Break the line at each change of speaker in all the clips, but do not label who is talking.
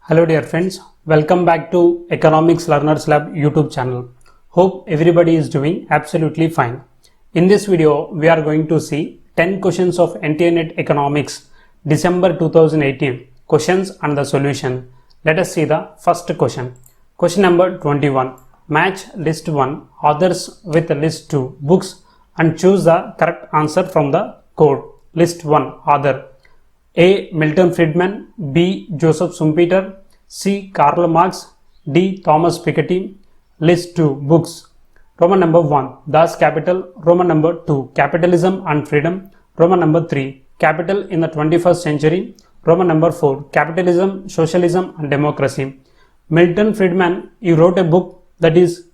Hello dear friends, welcome back to Economics Learners Lab YouTube channel. Hope everybody is doing absolutely fine. In this video, we are going to see 10 questions of NTNet Economics December 2018 questions and the solution. Let us see the first question. Question number 21. Match list 1 authors with list 2 books and choose the correct answer from the code. List 1 author. A. Milton Friedman, B. Joseph Schumpeter, C. Karl Marx, D. Thomas Piketty. List 2 books. Roman number 1 Das Kapital, Roman number 2 Capitalism and Freedom, Roman number 3 Capital in the 21st Century, Roman number 4 Capitalism, Socialism and Democracy. Milton Friedman, he wrote a book that is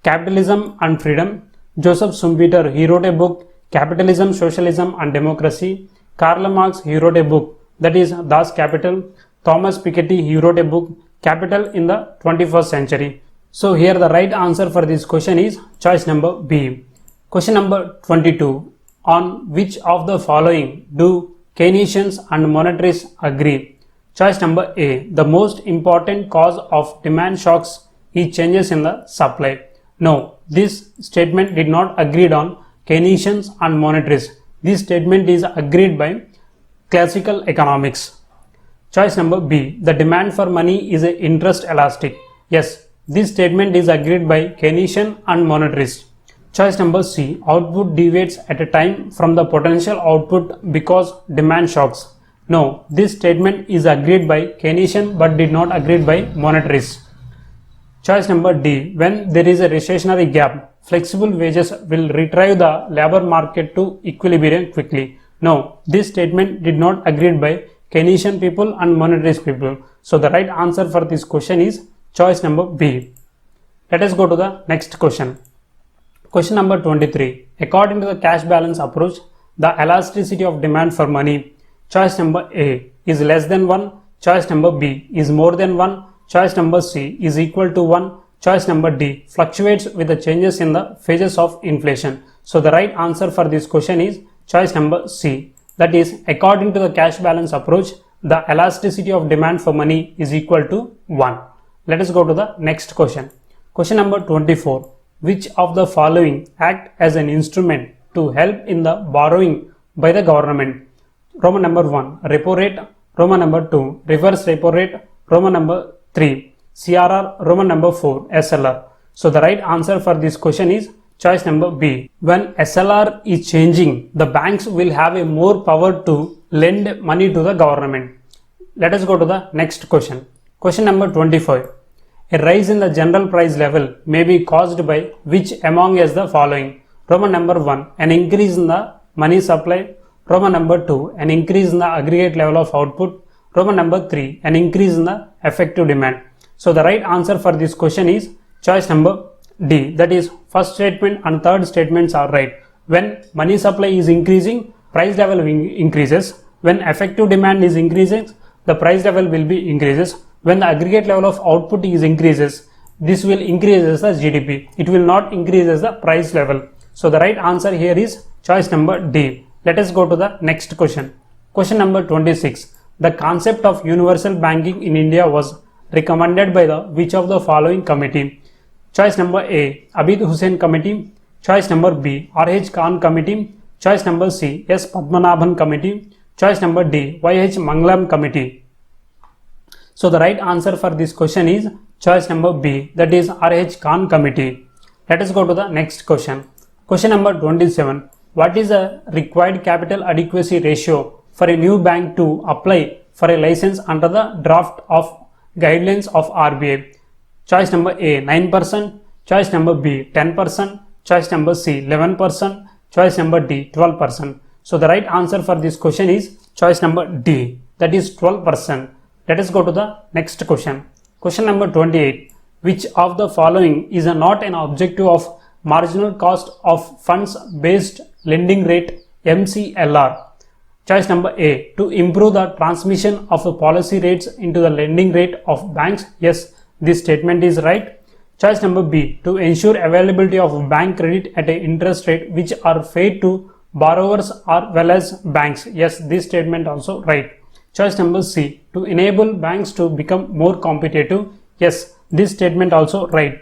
Capitalism and Freedom. Joseph Schumpeter, he wrote a book Capitalism, Socialism and Democracy. Karl Marx, he wrote a book that is Das Kapital. Thomas Piketty, he wrote a book Capital in the 21st Century. So here the right answer for this question is choice number B. Question number 22. On which of the following do Keynesians and monetarists agree? Choice number A. The most important cause of demand shocks is changes in the supply. No, this statement did not agreed on Keynesians and monetarists. This statement is agreed by classical economics. Choice number B. The demand for money is interest elastic. Yes, this statement is agreed by Keynesian and monetarists. Choice number C. Output deviates at a time from the potential output because demand shocks. No, this statement is agreed by Keynesian but did not agreed by monetarists. Choice number D. When there is a recessionary gap, flexible wages will retrieve the labor market to equilibrium quickly. No, this statement did not agreed by Keynesian people and monetarist people. So the right answer for this question is choice number B. Let us go to the next question. Question number 23. According to the cash balance approach, the elasticity of demand for money. Choice number A is less than 1. Choice number B is more than 1. Choice number C is equal to 1. Choice number D fluctuates with the changes in the phases of inflation. So the right answer for this question is choice number C. That is, according to the cash balance approach, the elasticity of demand for money is equal to 1. Let us go to the next question. Question number 24. Which of the following act as an instrument to help in the borrowing by the government? Roman number 1 repo rate, Roman number 2 reverse repo rate, Roman number 3 CRR, Roman number 4 SLR. So the right answer for this question is choice number B. When SLR is changing, the banks will have a more power to lend money to the government. Let us go to the next question. Question number 25. A rise in the general price level may be caused by which among as the following? Roman number 1 an increase in the money supply, Roman number 2 an increase in the aggregate level of output, Roman number 3 an increase in the effective demand. So the right answer for this question is choice number D. That is, first statement and third statements are right. When money supply is increasing, price level increases. When effective demand is increasing, the price level will be increases. When the aggregate level of output is increases, this will increase as the GDP. It will not increase as the price level. So the right answer here is choice number D. Let us go to the next question. Question number 26. The concept of universal banking in India was recommended by the which of the following committee? Choice number A. Abid Hussain Committee. Choice number B. R.H. Khan Committee. Choice number C. S. Padmanabhan Committee. Choice number D. Y.H. Mangalam Committee. So the right answer for this question is choice number B. That is R.H. Khan Committee. Let us go to the next question. Question number 27. What is the required capital adequacy ratio for a new bank to apply for a license under the draft of guidelines of RBI? Choice number A 9%, choice number B 10%, choice number C 11%, choice number D 12%. So the right answer for this question is choice number D, that is 12%. Let us go to the next question. Question number 28. Which of the following is not an objective of marginal cost of funds based lending rate MCLR? Choice number A. To improve the transmission of the policy rates into the lending rate of banks. Yes, this statement is right. Choice number B. To ensure availability of bank credit at an interest rate which are paid to borrowers as well as banks. Yes, this statement also right. Choice number C, to enable banks to become more competitive. Yes, this statement also right.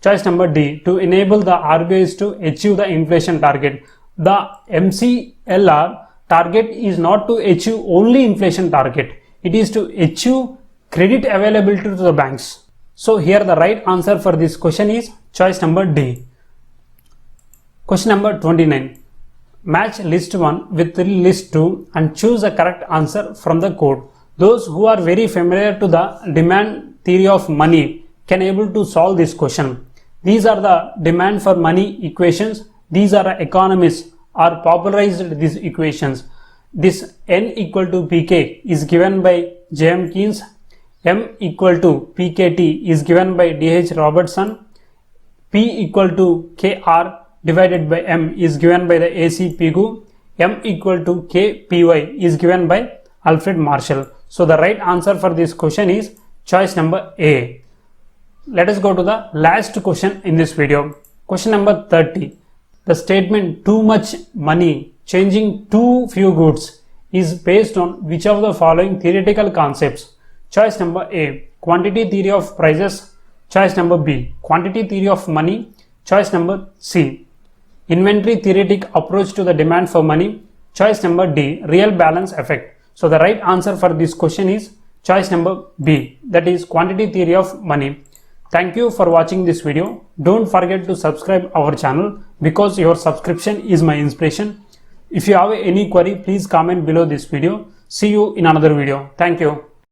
Choice number D, to enable the RBIs to achieve the inflation target. The MCLR target is not to achieve only inflation target. It is to achieve credit availability to the banks. So here the right answer for this question is choice number D. Question number 29. Match list 1 with list 2 and choose the correct answer from the code. Those who are very familiar to the demand theory of money can able to solve this question. These are the demand for money equations. These are economists are popularized these equations. This N equal to Pk is given by J.M. Keynes. M equal to Pkt is given by D.H. Robertson. P equal to Kr divided by M is given by the A.C. Pigou. M equal to Kpy is given by Alfred Marshall. So the right answer for this question is choice number A. Let us go to the last question in this video. Question number 30. The statement too much money changing too few goods is based on which of the following theoretical concepts? Choice number A, quantity theory of prices. Choice number B, quantity theory of money. Choice number C, inventory theoretic approach to the demand for money. Choice number D, real balance effect. So the right answer for this question is choice number B, that is quantity theory of money. Thank you for watching this video. Don't forget to subscribe our channel because your subscription is my inspiration. If you have any query, please comment below this video. See you in another video. Thank you.